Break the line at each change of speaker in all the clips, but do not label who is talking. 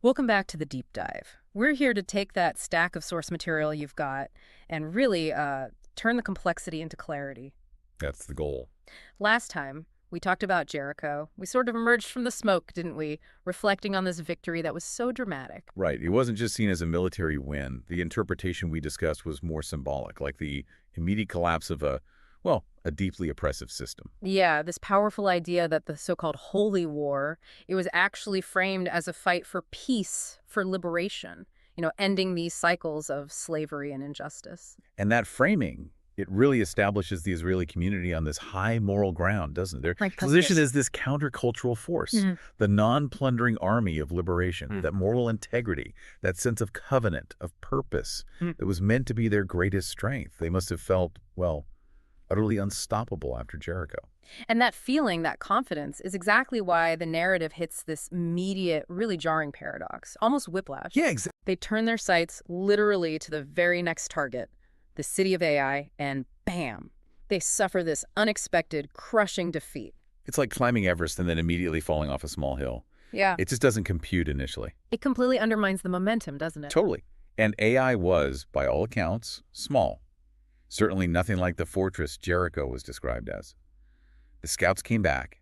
Welcome back to the deep dive. We're here to take that stack of source material you've got and really turn the complexity into clarity.
That's the goal.
Last time, we talked about Jericho. We sort of emerged from the smoke, didn't we? Reflecting on this victory that was so dramatic.
Right. It wasn't just seen as a military win. The interpretation we discussed was more symbolic, like the immediate collapse of a deeply oppressive system.
Yeah, this powerful idea that the so-called Holy War, it was actually framed as a fight for peace, for liberation, ending these cycles of slavery and injustice.
And that framing, it really establishes the Israeli community on this high moral ground, doesn't it? Their
Like
position
precipice.
is this countercultural force,
Mhm.
the non-plundering army of liberation,
Mm.
that moral integrity, that sense of covenant, of purpose,
Mm.
that was meant to be their greatest strength. They must have felt, utterly unstoppable after Jericho.
And that feeling, that confidence, is exactly why the narrative hits this immediate, really jarring paradox, almost whiplash.
Yeah, exactly.
They turn their sights literally to the very next target, the city of Ai, and bam, they suffer this unexpected, crushing defeat.
It's like climbing Everest and then immediately falling off a small hill.
Yeah.
It just doesn't compute initially.
It completely undermines the momentum, doesn't it?
Totally. And AI was, by all accounts, small. Certainly nothing like the fortress Jericho was described as. The scouts came back,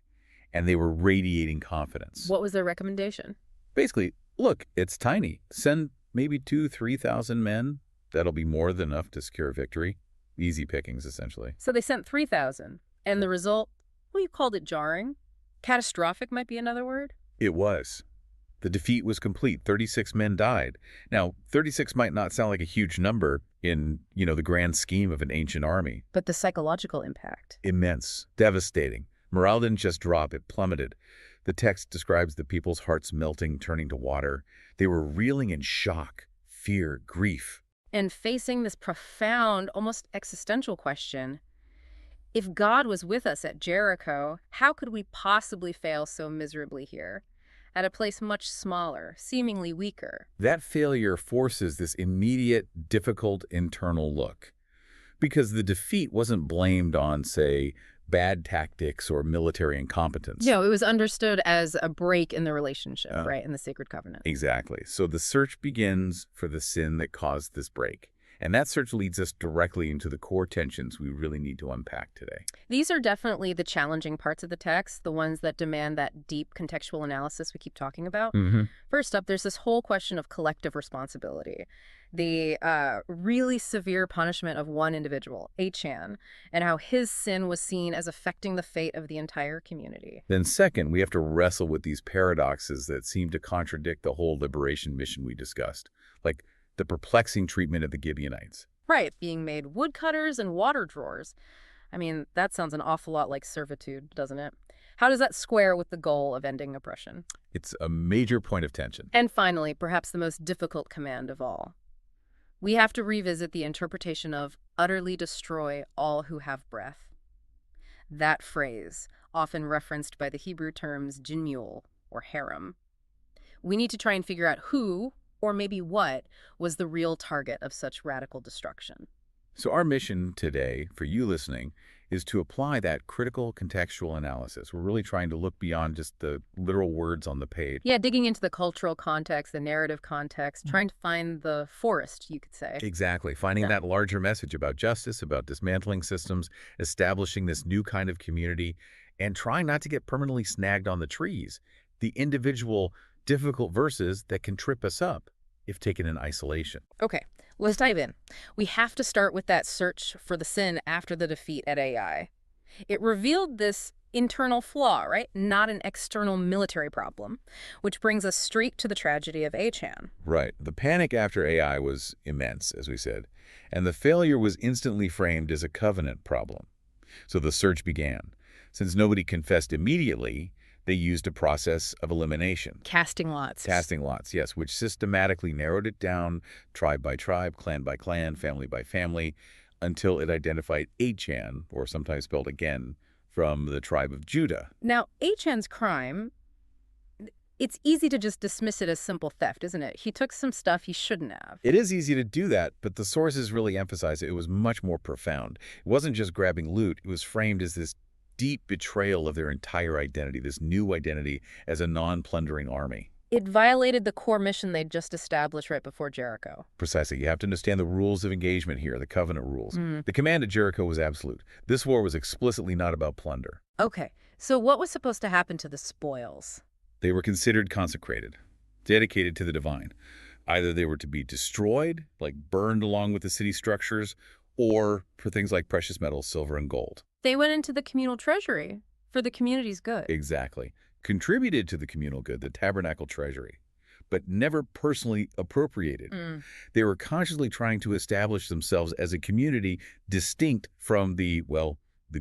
and they were radiating confidence.
What was their recommendation?
Basically, look, it's tiny. Send maybe 2,000-3,000 men. That'll be more than enough to secure victory. Easy pickings, essentially.
So they sent 3,000, and the result, well, you called it jarring. Catastrophic might be another word.
It was. The defeat was complete. 36 men died. Now, 36 might not sound like a huge number in, the grand scheme of an ancient army.
But the psychological impact.
Immense, devastating. Morale didn't just drop, it plummeted. The text describes the people's hearts melting, turning to water. They were reeling in shock, fear, grief.
And facing this profound, almost existential question, if God was with us at Jericho, how could we possibly fail so miserably here, at a place much smaller, seemingly weaker?
That failure forces this immediate, difficult internal look. Because the defeat wasn't blamed on, say, bad tactics or military incompetence.
No, it was understood as a break in the relationship,
Oh.
right, in the sacred covenant.
Exactly. So the search begins for the sin that caused this break. And that search leads us directly into the core tensions we really need to unpack today.
These are definitely the challenging parts of the text, the ones that demand that deep contextual analysis we keep talking about. First up, there's this whole question of collective responsibility. The really severe punishment of one individual, Achan, and how his sin was seen as affecting the fate of the entire community.
Then second, we have to wrestle with these paradoxes that seem to contradict the whole liberation mission we discussed, like the perplexing treatment of the Gibeonites.
Right, being made woodcutters and water drawers. I mean, that sounds an awful lot like servitude, doesn't it? How does that square with the goal of ending oppression?
It's a major point of tension.
And finally, perhaps the most difficult command of all. We have to revisit the interpretation of utterly destroy all who have breath. That phrase, often referenced by the Hebrew terms jinnul or harem. We need to try and figure out who, or maybe what, was the real target of such radical destruction.
So our mission today, for you listening, is to apply that critical contextual analysis. We're really trying to look beyond just the literal words on the page.
Yeah, digging into the cultural context, the narrative context, trying to find the forest, you could say.
Exactly. Finding that larger message about justice, about dismantling systems, establishing this new kind of community, and trying not to get permanently snagged on the trees. The individual difficult verses that can trip us up if taken in isolation.
Okay, let's dive in. We have to start with that search for the sin after the defeat at Ai. It revealed this internal flaw, right? Not an external military problem, which brings us straight to the tragedy of Achan.
Right. The panic after AI was immense, as we said, and the failure was instantly framed as a covenant problem. So the search began. Since nobody confessed immediately, they used a process of elimination.
Casting lots.
Casting lots, yes, which systematically narrowed it down tribe by tribe, clan by clan, family by family, until it identified Achan, or sometimes spelled again, from the tribe of Judah.
Now, Achan's crime, it's easy to just dismiss it as simple theft, isn't it? He took some stuff he shouldn't have.
It is easy to do that, but the sources really emphasize it was much more profound. It wasn't just grabbing loot. It was framed as this deep betrayal of their entire identity, this new identity as a non-plundering army.
It violated the core mission they'd just established right before Jericho.
Precisely. You have to understand the rules of engagement here, the covenant rules.
Mm.
The command at Jericho was absolute. This war was explicitly not about plunder.
Okay, so what was supposed to happen to the spoils?
They were considered consecrated, dedicated to the divine. Either they were to be destroyed, like burned along with the city structures, or for things like precious metals, silver and gold.
They went into the communal treasury for the community's good.
Exactly. Contributed to the communal good, the tabernacle treasury, but never personally appropriated.
Mm.
They were consciously trying to establish themselves as a community distinct from the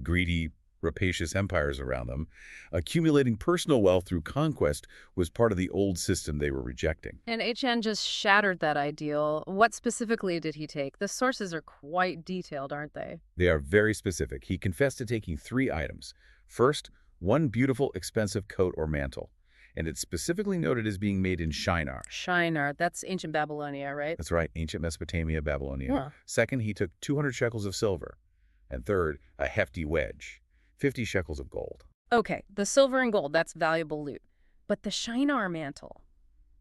greedy, rapacious empires around them. Accumulating personal wealth through conquest was part of the old system they were rejecting.
And Achan just shattered that ideal. What specifically did he take? The sources are quite detailed, aren't they?
They are very specific. He confessed to taking 3 items. First, one beautiful, expensive coat or mantle, and it's specifically noted as being made in Shinar.
Shinar, that's ancient Babylonia, right?
That's right, ancient Mesopotamia, Babylonia.
Yeah.
Second, he took 200 shekels of silver. And third, a hefty wedge, 50 shekels of gold.
Okay, the silver and gold, that's valuable loot. But the Shinar mantle,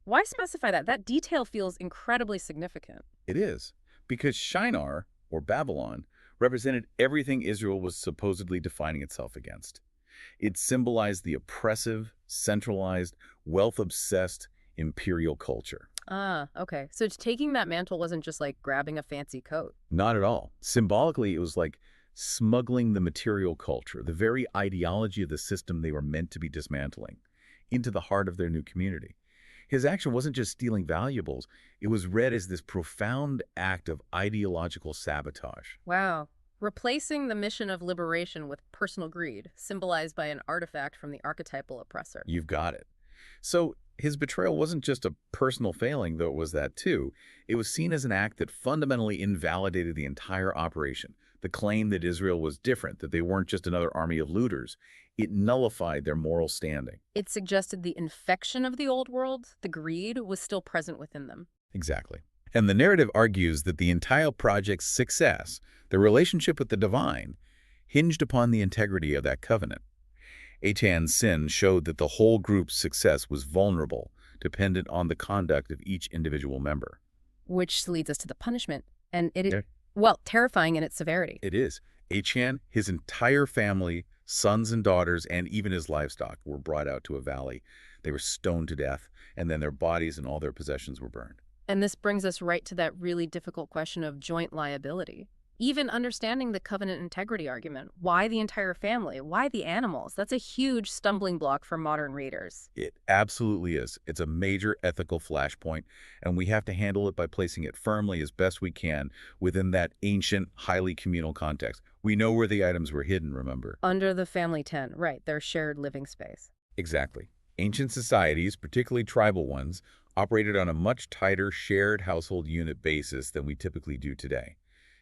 why specify that? That detail feels incredibly significant.
It is, because Shinar, or Babylon, represented everything Israel was supposedly defining itself against. It symbolized the oppressive, centralized, wealth-obsessed imperial culture.
Ah, okay. So taking that mantle wasn't just like grabbing a fancy coat.
Not at all. Symbolically, it was like smuggling the material culture, the very ideology of the system they were meant to be dismantling, into the heart of their new community. His action wasn't just stealing valuables. It was read as this profound act of ideological sabotage.
Wow. Replacing the mission of liberation with personal greed, symbolized by an artifact from the archetypal oppressor.
You've got it. So his betrayal wasn't just a personal failing, though it was that too. It was seen as an act that fundamentally invalidated the entire operation. The claim that Israel was different, that they weren't just another army of looters. It nullified their moral standing.
It suggested the infection of the old world, the greed, was still present within them.
Exactly. And the narrative argues that the entire project's success, the relationship with the divine, hinged upon the integrity of that covenant. Achan's sin showed that the whole group's success was vulnerable, dependent on the conduct of each individual member.
Which leads us to the punishment. And it is,
Yeah.
well, terrifying in its severity.
It is. Achan, his entire family, sons and daughters, and even his livestock were brought out to a valley. They were stoned to death, and then their bodies and all their possessions were burned.
And this brings us right to that really difficult question of joint liability. Even understanding the covenant integrity argument, why the entire family, why the animals, that's a huge stumbling block for modern readers.
It absolutely is. It's a major ethical flashpoint, and we have to handle it by placing it firmly as best we can within that ancient, highly communal context. We know where the items were hidden, remember?
Under the family tent, right, their shared living space.
Exactly. Ancient societies, particularly tribal ones, operated on a much tighter shared household unit basis than we typically do today.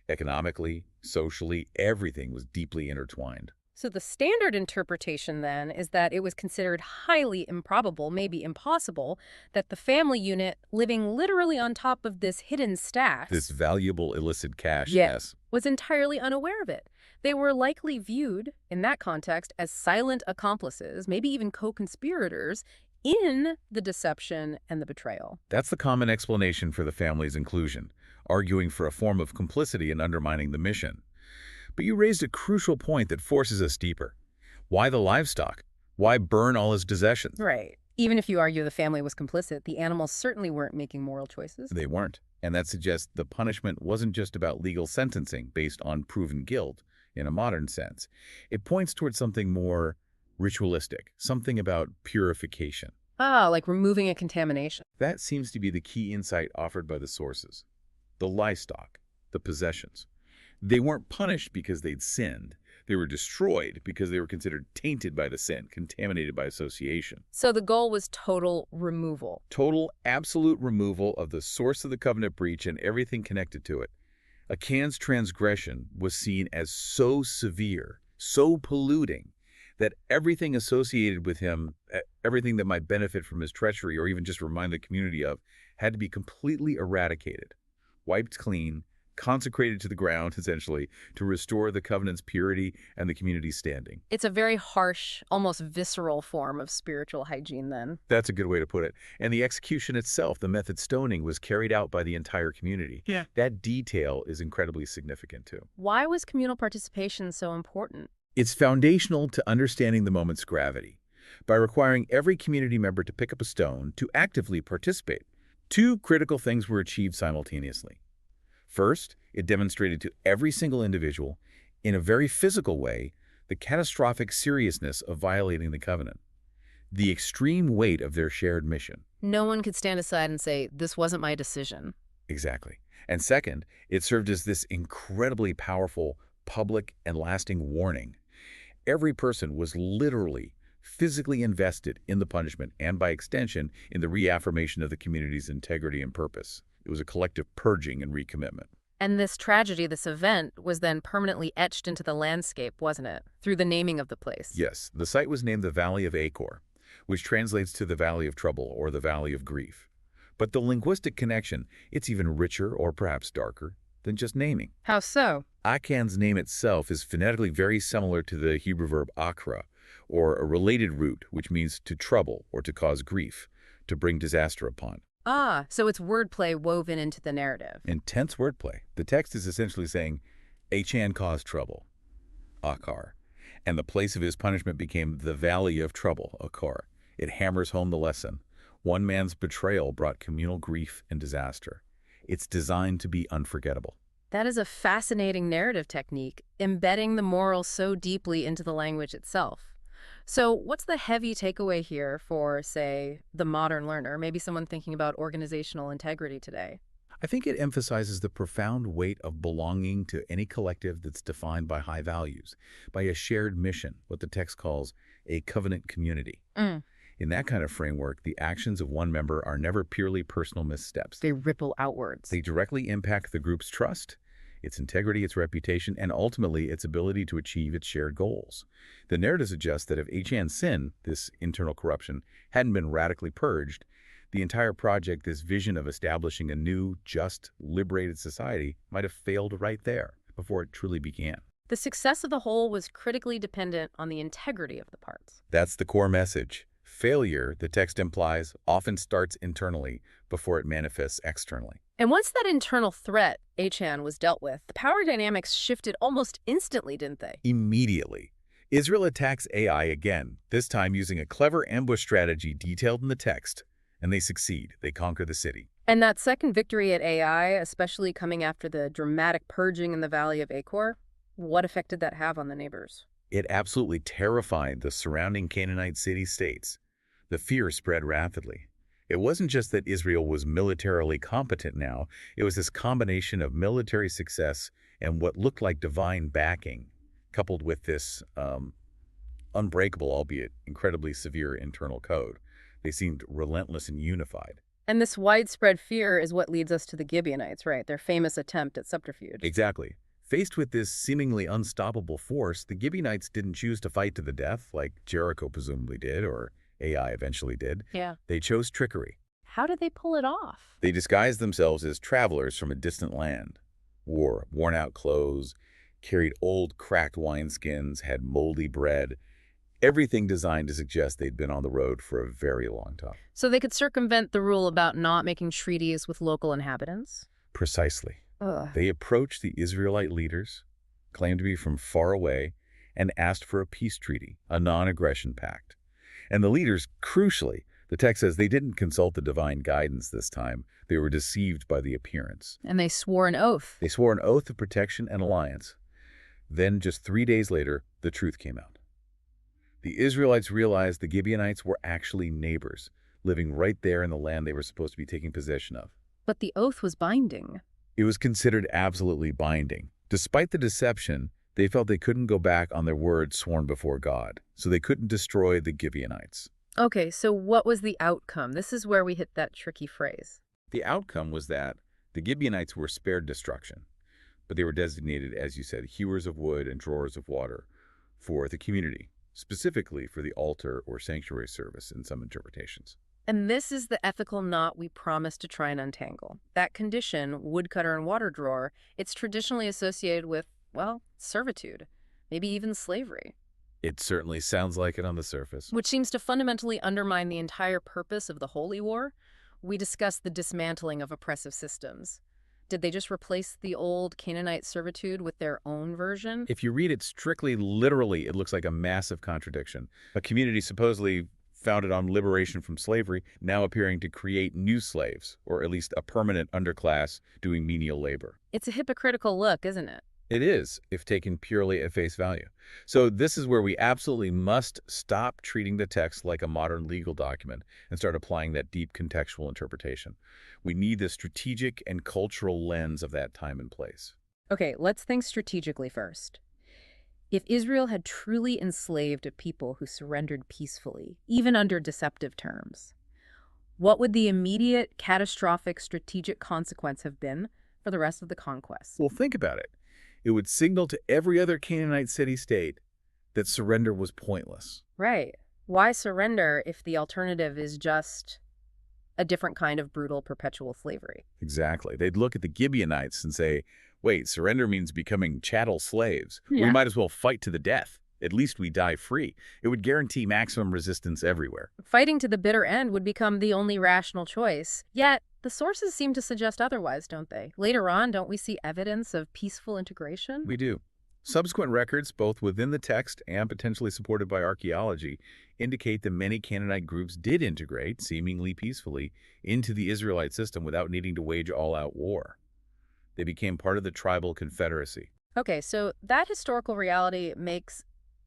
Economically, socially, everything was deeply intertwined.
So the standard interpretation then is that it was considered highly improbable, maybe impossible, that the family unit, living literally on top of this hidden stash,
This valuable illicit cash,
Yeah.
yes.
was entirely unaware of it. They were likely viewed, in that context, as silent accomplices, maybe even co-conspirators, in the deception and the betrayal.
That's the common explanation for the family's inclusion, arguing for a form of complicity in undermining the mission. But you raised a crucial point that forces us deeper. Why the livestock? Why burn all his possessions?
Right. Even if you argue the family was complicit, the animals certainly weren't making moral choices.
They weren't. And that suggests the punishment wasn't just about legal sentencing based on proven guilt in a modern sense. It points towards something more ritualistic, something about purification.
Ah, like removing a contamination.
That seems to be the key insight offered by the sources. The livestock, the possessions. They weren't punished because they'd sinned. They were destroyed because they were considered tainted by the sin, contaminated by association.
So the goal was total removal.
Total, absolute removal of the source of the covenant breach and everything connected to it. Achan's transgression was seen as so severe, so polluting, that everything associated with him, everything that might benefit from his treachery or even just remind the community of, had to be completely eradicated, wiped clean, consecrated to the ground, essentially, to restore the covenant's purity and the community's standing.
It's a very harsh, almost visceral form of spiritual hygiene then.
That's a good way to put it. And the execution itself, the method stoning, was carried out by the entire community.
Yeah.
That detail is incredibly significant, too.
Why was communal participation so important?
It's foundational to understanding the moment's gravity. By requiring every community member to pick up a stone to actively participate, two critical things were achieved simultaneously. First, it demonstrated to every single individual, in a very physical way, the catastrophic seriousness of violating the covenant, the extreme weight of their shared mission.
No one could stand aside and say, this wasn't my decision.
Exactly. And second, it served as this incredibly powerful public and lasting warning. Every person was literally, physically invested in the punishment and, by extension, in the reaffirmation of the community's integrity and purpose. It was a collective purging and recommitment.
And this tragedy, this event, was then permanently etched into the landscape, wasn't it? Through the naming of the place.
Yes, the site was named the Valley of Achor, which translates to the Valley of Trouble or the Valley of Grief. But the linguistic connection, it's even richer or perhaps darker than just naming.
How so?
Achan's name itself is phonetically very similar to the Hebrew verb akra, or a related root which means to trouble or to cause grief, to bring disaster upon.
Ah, so it's wordplay woven into the narrative.
Intense wordplay. The text is essentially saying, Achan caused trouble, Achar, and the place of his punishment became the Valley of Trouble, Achor. It hammers home the lesson. One man's betrayal brought communal grief and disaster. It's designed to be unforgettable.
That is a fascinating narrative technique, embedding the moral so deeply into the language itself. So what's the heavy takeaway here for, say, the modern learner, maybe someone thinking about organizational integrity today?
I think it emphasizes the profound weight of belonging to any collective that's defined by high values, by a shared mission, what the text calls a covenant community. In that kind of framework, the actions of one member are never purely personal missteps.
They ripple outwards.
They directly impact the group's trust, its integrity, its reputation, and ultimately its ability to achieve its shared goals. The narrative suggests that if Achan's sin, this internal corruption, hadn't been radically purged, the entire project, this vision of establishing a new, just, liberated society, might have failed right there before it truly began.
The success of the whole was critically dependent on the integrity of the parts.
That's the core message. Failure, the text implies, often starts internally before it manifests externally.
And once that internal threat, Achan, was dealt with, the power dynamics shifted almost instantly, didn't they?
Immediately, Israel attacks Ai again, this time using a clever ambush strategy detailed in the text, and they succeed. They conquer the city.
And that second victory at Ai, especially coming after the dramatic purging in the Valley of Achor, what effect did that have on the neighbors?
It absolutely terrified the surrounding Canaanite city-states. The fear spread rapidly. It wasn't just that Israel was militarily competent now, it was this combination of military success and what looked like divine backing, coupled with this unbreakable, albeit incredibly severe internal code. They seemed relentless and unified.
And this widespread fear is what leads us to the Gibeonites, right? Their famous attempt at subterfuge.
Exactly. Faced with this seemingly unstoppable force, the Gibeonites didn't choose to fight to the death like Jericho presumably did, or Ai eventually did.
Yeah.
They chose trickery.
How did they pull it off?
They disguised themselves as travelers from a distant land, wore worn-out clothes, carried old cracked wineskins, had moldy bread, everything designed to suggest they'd been on the road for a very long time.
So they could circumvent the rule about not making treaties with local inhabitants?
Precisely.
Ugh.
They approached the Israelite leaders, claimed to be from far away, and asked for a peace treaty, a non-aggression pact. And the leaders, crucially, the text says they didn't consult the divine guidance this time. They were deceived by the appearance.
And they swore an oath.
They swore an oath of protection and alliance. Then, just 3 days later, the truth came out. The Israelites realized the Gibeonites were actually neighbors, living right there in the land they were supposed to be taking possession of.
But the oath was binding.
It was considered absolutely binding. Despite the deception, they felt they couldn't go back on their word sworn before God, so they couldn't destroy the Gibeonites.
Okay, so what was the outcome? This is where we hit that tricky phrase.
The outcome was that the Gibeonites were spared destruction, but they were designated, as you said, hewers of wood and drawers of water for the community, specifically for the altar or sanctuary service in some interpretations.
And this is the ethical knot we promise to try and untangle. That condition, woodcutter and water drawer, it's traditionally associated with, well, servitude, maybe even slavery,
It certainly sounds like it on the surface.
which seems to fundamentally undermine the entire purpose of the Holy War. We discussed the dismantling of oppressive systems. Did they just replace the old Canaanite servitude with their own version?
If you read it strictly literally, it looks like a massive contradiction. A community supposedly founded on liberation from slavery, now appearing to create new slaves, or at least a permanent underclass doing menial labor.
It's a hypocritical look, isn't it?
It is, if taken purely at face value. So this is where we absolutely must stop treating the text like a modern legal document and start applying that deep contextual interpretation. We need the strategic and cultural lens of that time and place.
Okay, let's think strategically first. If Israel had truly enslaved a people who surrendered peacefully, even under deceptive terms, what would the immediate, catastrophic, strategic consequence have been for the rest of the conquest?
Well, think about it. It would signal to every other Canaanite city-state that surrender was pointless.
Right. Why surrender if the alternative is just a different kind of brutal perpetual slavery?
Exactly. They'd look at the Gibeonites and say, wait, surrender means becoming chattel slaves. We
Yeah.
might as well fight to the death. At least we die free. It would guarantee maximum resistance everywhere.
Fighting to the bitter end would become the only rational choice. Yet, the sources seem to suggest otherwise, don't they? Later on, don't we see evidence of peaceful integration?
We do. Subsequent records, both within the text and potentially supported by archaeology, indicate that many Canaanite groups did integrate, seemingly peacefully, into the Israelite system without needing to wage all-out war. They became part of the tribal confederacy.
Okay, so that historical reality makes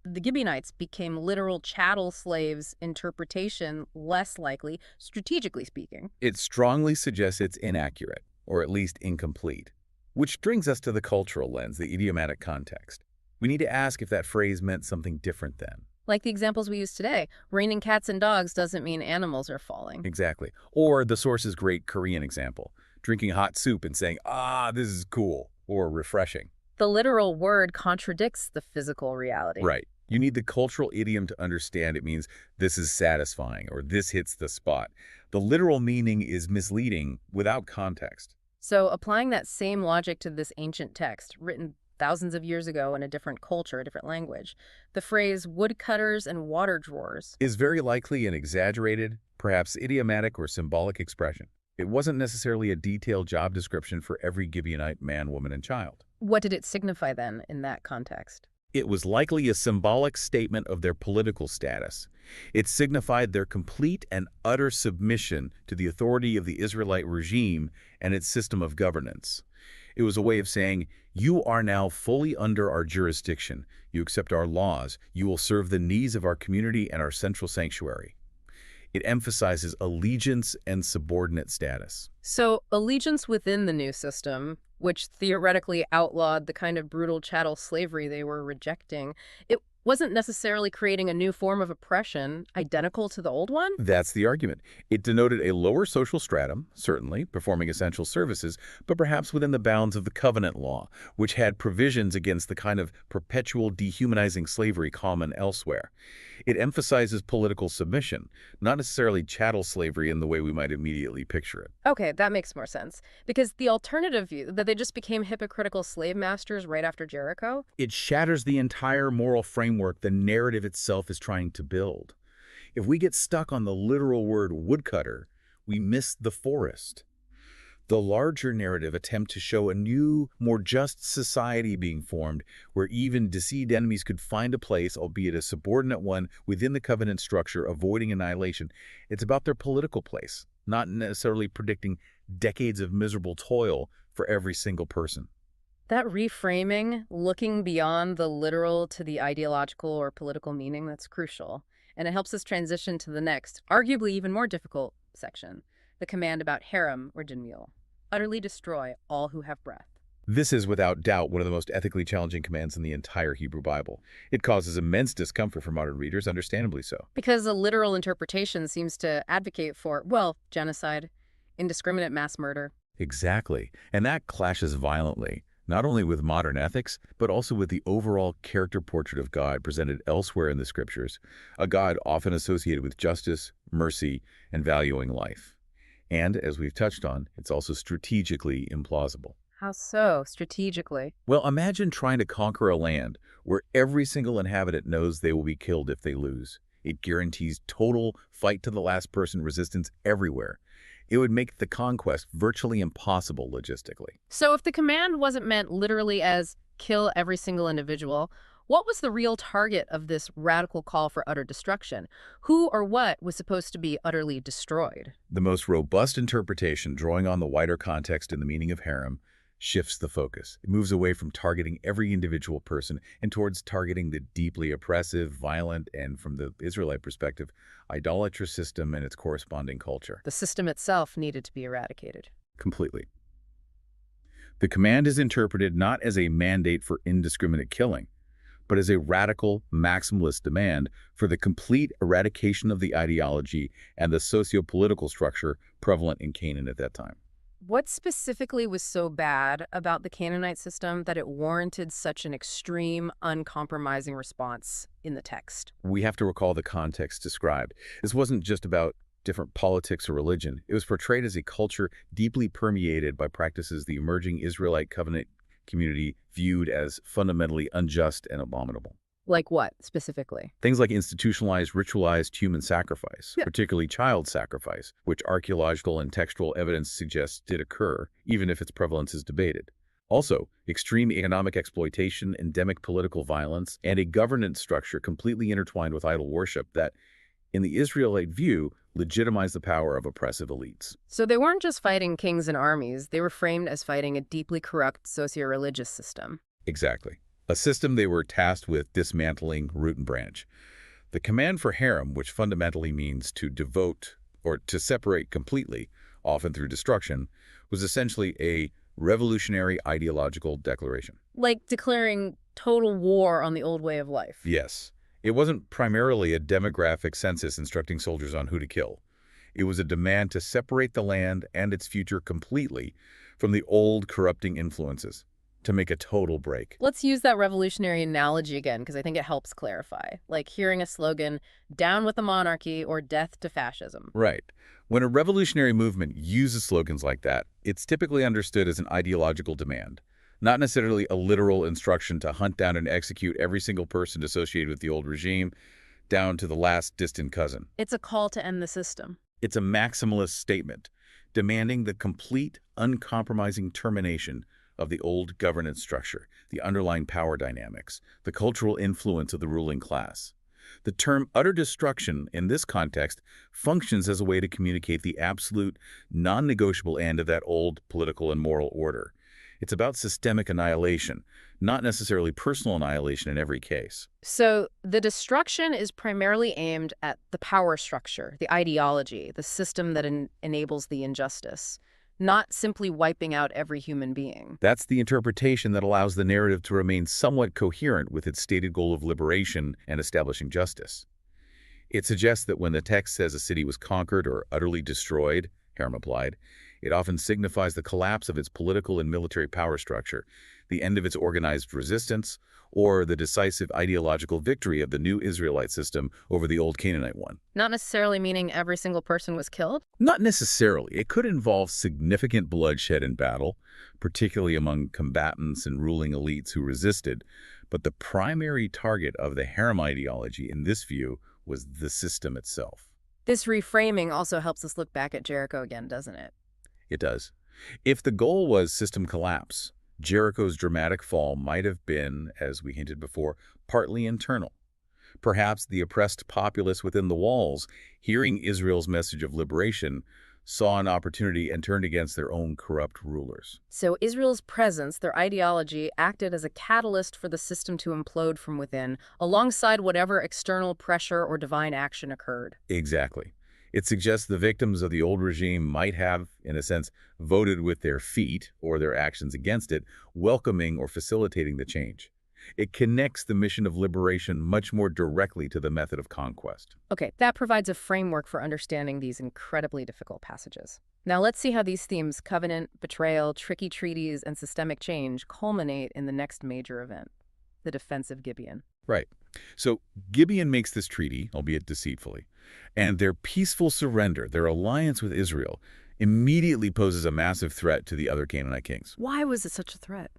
the Gibeonites became literal chattel slaves interpretation less likely, strategically speaking.
It strongly suggests it's inaccurate, or at least incomplete. Which brings us to the cultural lens, the idiomatic context. We need to ask if that phrase meant something different then.
Like the examples we use today, raining cats and dogs doesn't mean animals are falling.
Exactly. Or the source's great Korean example, drinking hot soup and saying, ah, this is cool, or refreshing.
The literal word contradicts the physical reality.
Right. You need the cultural idiom to understand it means this is satisfying or this hits the spot. The literal meaning is misleading without context.
So applying that same logic to this ancient text, written thousands of years ago in a different culture, a different language, the phrase woodcutters and water drawers.
Is very likely an exaggerated, perhaps idiomatic or symbolic expression. It wasn't necessarily a detailed job description for every Gibeonite man, woman, and child.
What did it signify then in that context?
It was likely a symbolic statement of their political status. It signified their complete and utter submission to the authority of the Israelite regime and its system of governance. It was a way of saying, you are now fully under our jurisdiction. You accept our laws. You will serve the needs of our community and our central sanctuary. It emphasizes allegiance and subordinate status.
So allegiance within the new system, which theoretically outlawed the kind of brutal chattel slavery they were rejecting, it wasn't necessarily creating a new form of oppression identical to the old one?
That's the argument. It denoted a lower social stratum, certainly, performing essential services, but perhaps within the bounds of the covenant law, which had provisions against the kind of perpetual dehumanizing slavery common elsewhere. It emphasizes political submission, not necessarily chattel slavery in the way we might immediately picture it.
Okay, that makes more sense. Because the alternative view, that they just became hypocritical slave masters right after Jericho?
It shatters the entire moral framework the narrative itself is trying to build. If we get stuck on the literal word woodcutter, we miss the forest. The larger narrative attempts to show a new, more just society being formed where even deceived enemies could find a place, albeit a subordinate one, within the covenant structure, avoiding annihilation. It's about their political place, not necessarily predicting decades of miserable toil for every single person.
That reframing, looking beyond the literal to the ideological or political meaning, that's crucial. And it helps us transition to the next, arguably even more difficult section, the command about herem or dinmul, utterly destroy all who have breath.
This is without doubt one of the most ethically challenging commands in the entire Hebrew Bible. It causes immense discomfort for modern readers, understandably so.
Because a literal interpretation seems to advocate for, well, genocide, indiscriminate mass murder.
Exactly. And that clashes violently, not only with modern ethics, but also with the overall character portrait of God presented elsewhere in the scriptures, a God often associated with justice, mercy, and valuing life. And, as we've touched on, it's also strategically implausible.
How so, strategically?
Well, imagine trying to conquer a land where every single inhabitant knows they will be killed if they lose. It guarantees total fight-to-the-last-person resistance everywhere. It would make the conquest virtually impossible logistically.
So if the command wasn't meant literally as kill every single individual, what was the real target of this radical call for utter destruction? Who or what was supposed to be utterly destroyed?
The most robust interpretation, drawing on the wider context and the meaning of harem, shifts the focus. It moves away from targeting every individual person and towards targeting the deeply oppressive, violent, and, from the Israelite perspective, idolatrous system and its corresponding culture.
The system itself needed to be eradicated.
Completely. The command is interpreted not as a mandate for indiscriminate killing, but as a radical, maximalist demand for the complete eradication of the ideology and the socio-political structure prevalent in Canaan at that time.
What specifically was so bad about the Canaanite system that it warranted such an extreme, uncompromising response in the text?
We have to recall the context described. This wasn't just about different politics or religion. It was portrayed as a culture deeply permeated by practices the emerging Israelite covenant community viewed as fundamentally unjust and abominable.
Like what, specifically?
Things like institutionalized, ritualized human sacrifice, particularly child sacrifice, which archaeological and textual evidence suggests did occur, even if its prevalence is debated. Also, extreme economic exploitation, endemic political violence, and a governance structure completely intertwined with idol worship that, in the Israelite view, legitimized the power of oppressive elites.
So they weren't just fighting kings and armies, they were framed as fighting a deeply corrupt socio-religious system.
Exactly. A system they were tasked with dismantling root and branch. The command for harem, which fundamentally means to devote or to separate completely, often through destruction, was essentially a revolutionary ideological declaration.
Like declaring total war on the old way of life.
Yes. It wasn't primarily a demographic census instructing soldiers on who to kill. It was a demand to separate the land and its future completely from the old corrupting influences, to make a total break.
Let's use that revolutionary analogy again, because I think it helps clarify. Like hearing a slogan, down with the monarchy or death to fascism.
Right. When a revolutionary movement uses slogans like that, it's typically understood as an ideological demand, not necessarily a literal instruction to hunt down and execute every single person associated with the old regime, down to the last distant cousin.
It's a call to end the system.
It's a maximalist statement, demanding the complete, uncompromising termination of the old governance structure, the underlying power dynamics, the cultural influence of the ruling class. The term utter destruction in this context functions as a way to communicate the absolute, non-negotiable end of that old political and moral order. It's about systemic annihilation, not necessarily personal annihilation in every case.
So the destruction is primarily aimed at the power structure, the ideology, the system that enables the injustice, not simply wiping out every human being.
That's the interpretation that allows the narrative to remain somewhat coherent with its stated goal of liberation and establishing justice. It suggests that when the text says a city was conquered or utterly destroyed, Harem applied, it often signifies the collapse of its political and military power structure, the end of its organized resistance, or the decisive ideological victory of the new Israelite system over the old Canaanite one.
Not necessarily meaning every single person was killed?
Not necessarily. It could involve significant bloodshed in battle, particularly among combatants and ruling elites who resisted, but the primary target of the harem ideology in this view was the system itself.
This reframing also helps us look back at Jericho again, doesn't it?
It does. If the goal was system collapse, Jericho's dramatic fall might have been, as we hinted before, partly internal. Perhaps the oppressed populace within the walls, hearing Israel's message of liberation, saw an opportunity and turned against their own corrupt rulers.
So Israel's presence, their ideology, acted as a catalyst for the system to implode from within, alongside whatever external pressure or divine action occurred.
Exactly. It suggests the victims of the old regime might have, in a sense, voted with their feet or their actions against it, welcoming or facilitating the change. It connects the mission of liberation much more directly to the method of conquest.
Okay, that provides a framework for understanding these incredibly difficult passages. Now let's see how these themes, covenant, betrayal, tricky treaties, and systemic change, culminate in the next major event, the defense of Gibeon.
Right. So Gibeon makes this treaty, albeit deceitfully, and their peaceful surrender, their alliance with Israel, immediately poses a massive threat to the other Canaanite kings.
Why was it such a threat?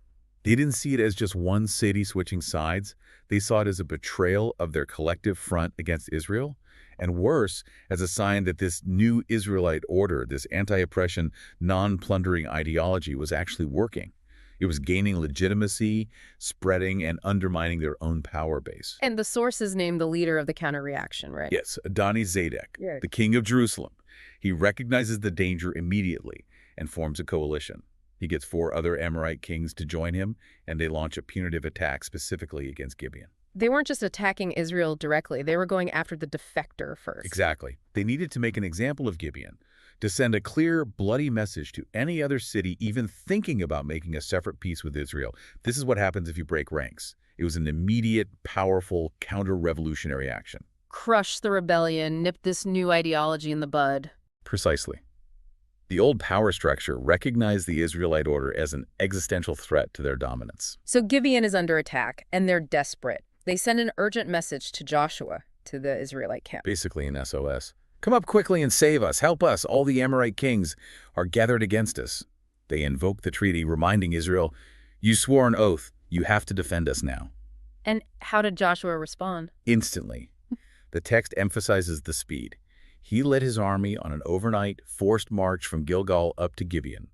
They didn't see it as just one city switching sides. They saw it as a betrayal of their collective front against Israel, and worse, as a sign that this new Israelite order, this anti-oppression, non-plundering ideology was actually working. It was gaining legitimacy, spreading, and undermining their own power base.
And the sources named the leader of the counter-reaction, right?
Yes, Adoni-Zedek,
Yeah.
the king of Jerusalem. He recognizes the danger immediately and forms a coalition. He gets 4 other Amorite kings to join him, and they launch a punitive attack specifically against Gibeon.
They weren't just attacking Israel directly, they were going after the defector first.
Exactly. They needed to make an example of Gibeon, to send a clear, bloody message to any other city even thinking about making a separate peace with Israel. This is what happens if you break ranks. It was an immediate, powerful, counter-revolutionary action.
Crush the rebellion, nip this new ideology in the bud.
Precisely. The old power structure recognized the Israelite order as an existential threat to their dominance.
So Gibeon is under attack, and they're desperate. They send an urgent message to Joshua, to the Israelite camp.
Basically an SOS. Come up quickly and save us. Help us. All the Amorite kings are gathered against us. They invoke the treaty, reminding Israel, you swore an oath. You have to defend us now.
And how did Joshua respond?
Instantly. The text emphasizes the speed. He led his army on an overnight, forced march from Gilgal up to Gibeon.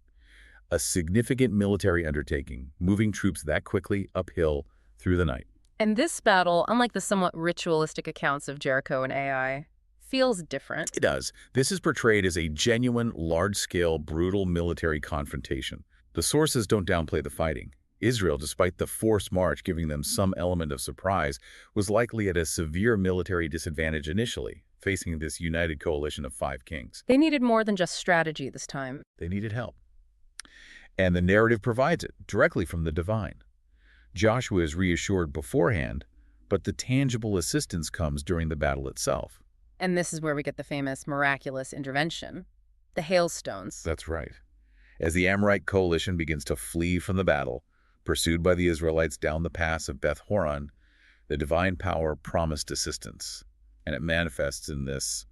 A significant military undertaking, moving troops that quickly uphill through the night.
And this battle, unlike the somewhat ritualistic accounts of Jericho and Ai, feels different.
It does. This is portrayed as a genuine, large-scale, brutal military confrontation. The sources don't downplay the fighting. Israel, despite the forced march giving them some element of surprise, was likely at a severe military disadvantage initially, facing this united coalition of 5 kings.
They needed more than just strategy this time.
They needed help. And the narrative provides it, directly from the divine. Joshua is reassured beforehand, but the tangible assistance comes during the battle itself.
And this is where we get the famous miraculous intervention, the hailstones.
That's right. As the Amorite coalition begins to flee from the battle, pursued by the Israelites down the pass of Beth Horon, the divine power promised assistance, and it manifests in this,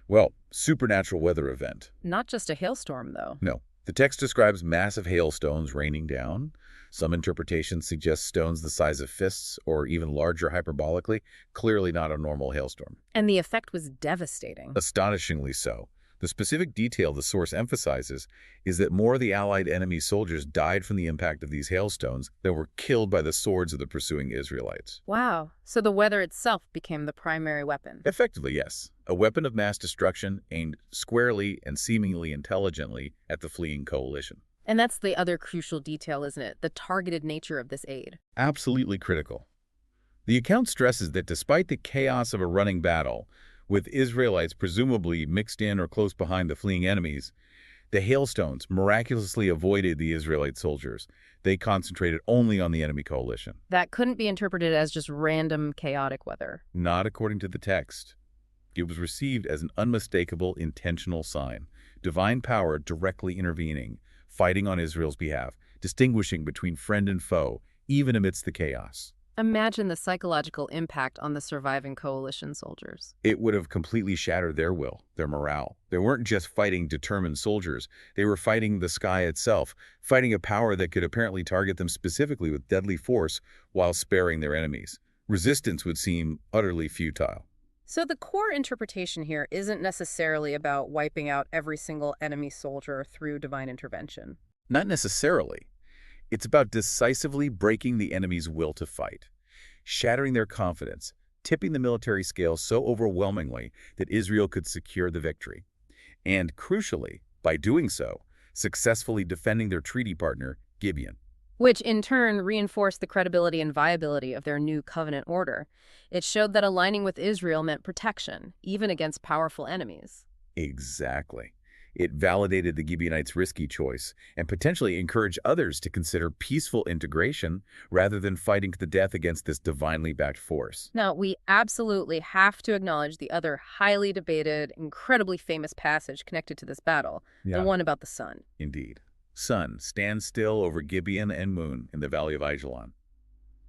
well, supernatural weather event.
Not just a hailstorm, though.
No. The text describes massive hailstones raining down. Some interpretations suggest stones the size of fists or even larger hyperbolically, clearly not a normal hailstorm.
And the effect was devastating.
Astonishingly so. The specific detail the source emphasizes is that more of the Allied enemy soldiers died from the impact of these hailstones than were killed by the swords of the pursuing Israelites.
Wow. So the weather itself became the primary weapon.
Effectively, yes. A weapon of mass destruction aimed squarely and seemingly intelligently at the fleeing coalition.
And that's the other crucial detail, isn't it? The targeted nature of this aid.
Absolutely critical. The account stresses that despite the chaos of a running battle, with Israelites presumably mixed in or close behind the fleeing enemies, the hailstones miraculously avoided the Israelite soldiers. They concentrated only on the enemy coalition.
That couldn't be interpreted as just random, chaotic weather.
Not according to the text. It was received as an unmistakable, intentional sign. Divine power directly intervening, fighting on Israel's behalf, distinguishing between friend and foe, even amidst the chaos.
Imagine the psychological impact on the surviving coalition soldiers.
It would have completely shattered their will, their morale. They weren't just fighting determined soldiers. They were fighting the sky itself, fighting a power that could apparently target them specifically with deadly force while sparing their enemies. Resistance would seem utterly futile.
So the core interpretation here isn't necessarily about wiping out every single enemy soldier through divine intervention.
Not necessarily. It's about decisively breaking the enemy's will to fight, shattering their confidence, tipping the military scale so overwhelmingly that Israel could secure the victory. And crucially, by doing so, successfully defending their treaty partner, Gibeon.
Which in turn reinforced the credibility and viability of their new covenant order. It showed that aligning with Israel meant protection, even against powerful enemies.
Exactly. It validated the Gibeonites' risky choice and potentially encouraged others to consider peaceful integration rather than fighting to the death against this divinely backed force.
Now, we absolutely have to acknowledge the other highly debated, incredibly famous passage connected to this battle, the
Yeah,
one about the sun.
indeed. Sun, stand still over Gibeon and Moon in the Valley of Ajalon.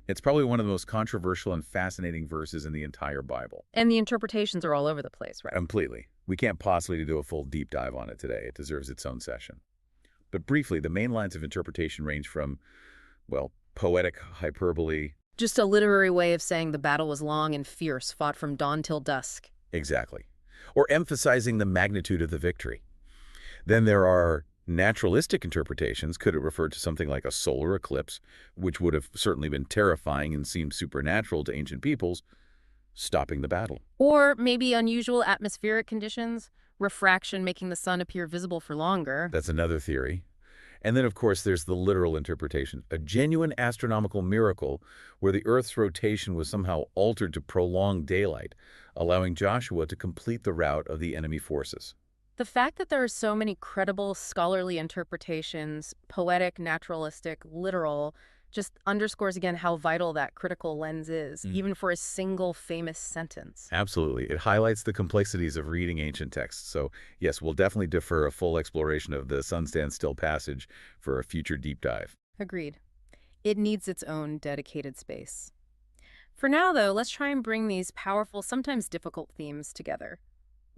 It's probably one of the most controversial and fascinating verses in the entire Bible.
And the interpretations are all over the place, right?
Completely. We can't possibly do a full deep dive on it today. It deserves its own session. But briefly, the main lines of interpretation range from, well, poetic hyperbole.
Just a literary way of saying the battle was long and fierce, fought from dawn till dusk.
Exactly. Or emphasizing the magnitude of the victory. Then there are naturalistic interpretations. Could it refer to something like a solar eclipse, which would have certainly been terrifying and seemed supernatural to ancient peoples, stopping the battle?
Or maybe unusual atmospheric conditions, refraction making the sun appear visible for longer.
That's another theory. And then, of course, there's the literal interpretation, a genuine astronomical miracle where the Earth's rotation was somehow altered to prolong daylight, allowing Joshua to complete the rout of the enemy forces.
The fact that there are so many credible scholarly interpretations, poetic, naturalistic, literal, just underscores again how vital that critical lens is, even for a single famous sentence.
Absolutely. It highlights the complexities of reading ancient texts. So, yes, we'll definitely defer a full exploration of the Sun Stands Still passage for a future deep dive.
Agreed. It needs its own dedicated space. For now, though, let's try and bring these powerful, sometimes difficult themes together.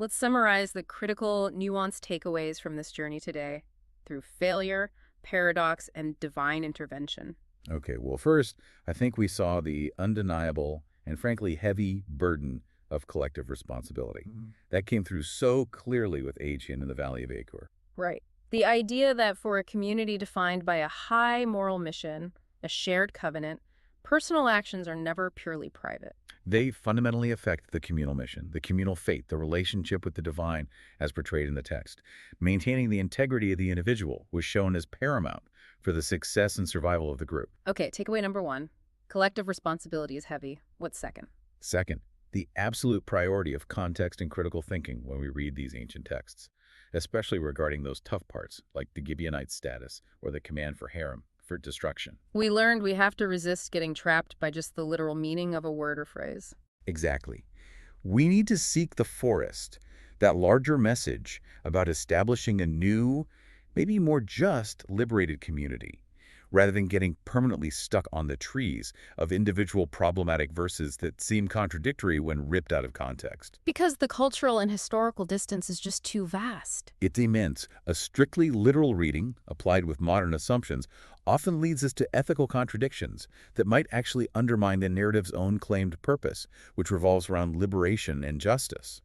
Let's summarize the critical, nuanced takeaways from this journey today through failure, paradox, and divine intervention.
Okay, well, first, I think we saw the undeniable and frankly heavy burden of collective responsibility. That came through so clearly with Achan in the Valley of Achor.
Right. The idea that for a community defined by a high moral mission, a shared covenant, personal actions are never purely private.
They fundamentally affect the communal mission, the communal faith, the relationship with the divine as portrayed in the text. Maintaining the integrity of the individual was shown as paramount for the success and survival of the group.
Okay, takeaway number one. Collective responsibility is heavy. What's second?
Second, the absolute priority of context and critical thinking when we read these ancient texts, especially regarding those tough parts like the Gibeonite status or the command for harem, for destruction.
We learned we have to resist getting trapped by just the literal meaning of a word or phrase.
Exactly. We need to seek the forest, that larger message about establishing a new, maybe more just, liberated community, rather than getting permanently stuck on the trees of individual problematic verses that seem contradictory when ripped out of context.
Because the cultural and historical distance is just too vast.
It's immense. A strictly literal reading, applied with modern assumptions, often leads us to ethical contradictions that might actually undermine the narrative's own claimed purpose, which revolves around liberation and justice.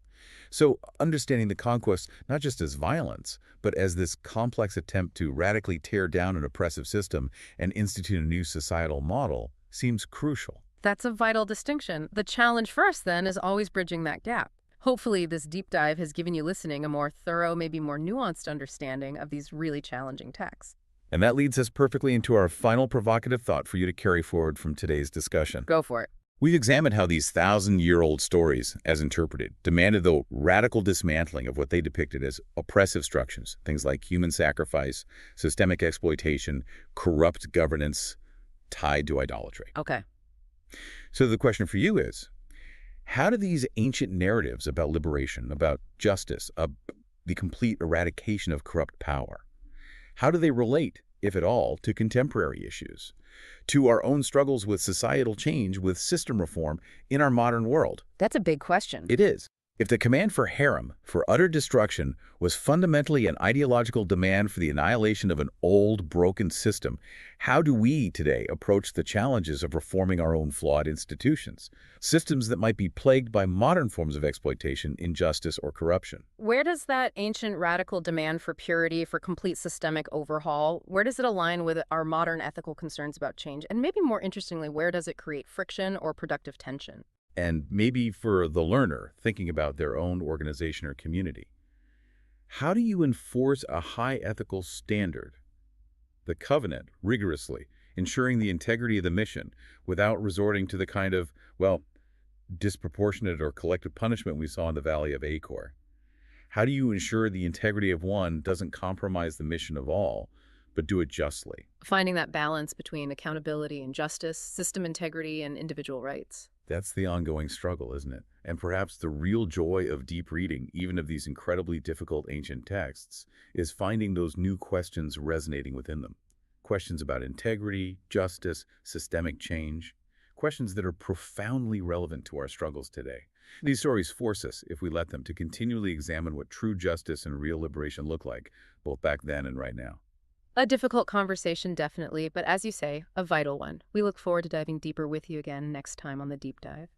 So, understanding the conquest not just as violence, but as this complex attempt to radically tear down an oppressive system and institute a new societal model seems crucial.
That's a vital distinction. The challenge for us, then, is always bridging that gap. Hopefully, this deep dive has given you listening a more thorough, maybe more nuanced understanding of these really challenging texts.
And that leads us perfectly into our final provocative thought for you to carry forward from today's discussion.
Go for it.
We've examined how these thousand-year-old stories, as interpreted, demanded the radical dismantling of what they depicted as oppressive structures, things like human sacrifice, systemic exploitation, corrupt governance tied to idolatry.
Okay.
So the question for you is, how do these ancient narratives about liberation, about justice, the complete eradication of corrupt power, how do they relate, if at all, to contemporary issues, to our own struggles with societal change, with system reform in our modern world?
That's a big question.
It is. If the command for harem, for utter destruction, was fundamentally an ideological demand for the annihilation of an old, broken system, how do we today approach the challenges of reforming our own flawed institutions? Systems that might be plagued by modern forms of exploitation, injustice, or corruption.
Where does that ancient radical demand for purity, for complete systemic overhaul, where does it align with our modern ethical concerns about change? And maybe more interestingly, where does it create friction or productive tension?
And maybe for the learner, thinking about their own organization or community, how do you enforce a high ethical standard, the covenant, rigorously, ensuring the integrity of the mission without resorting to the kind of, well, disproportionate or collective punishment we saw in the Valley of Achor? How do you ensure the integrity of one doesn't compromise the mission of all, but do it justly?
Finding that balance between accountability and justice, system integrity and individual rights.
That's the ongoing struggle, isn't it? And perhaps the real joy of deep reading, even of these incredibly difficult ancient texts, is finding those new questions resonating within them. Questions about integrity, justice, systemic change. Questions that are profoundly relevant to our struggles today. These stories force us, if we let them, to continually examine what true justice and real liberation look like, both back then and right now.
A difficult conversation, definitely, but as you say, a vital one. We look forward to diving deeper with you again next time on the Deep Dive.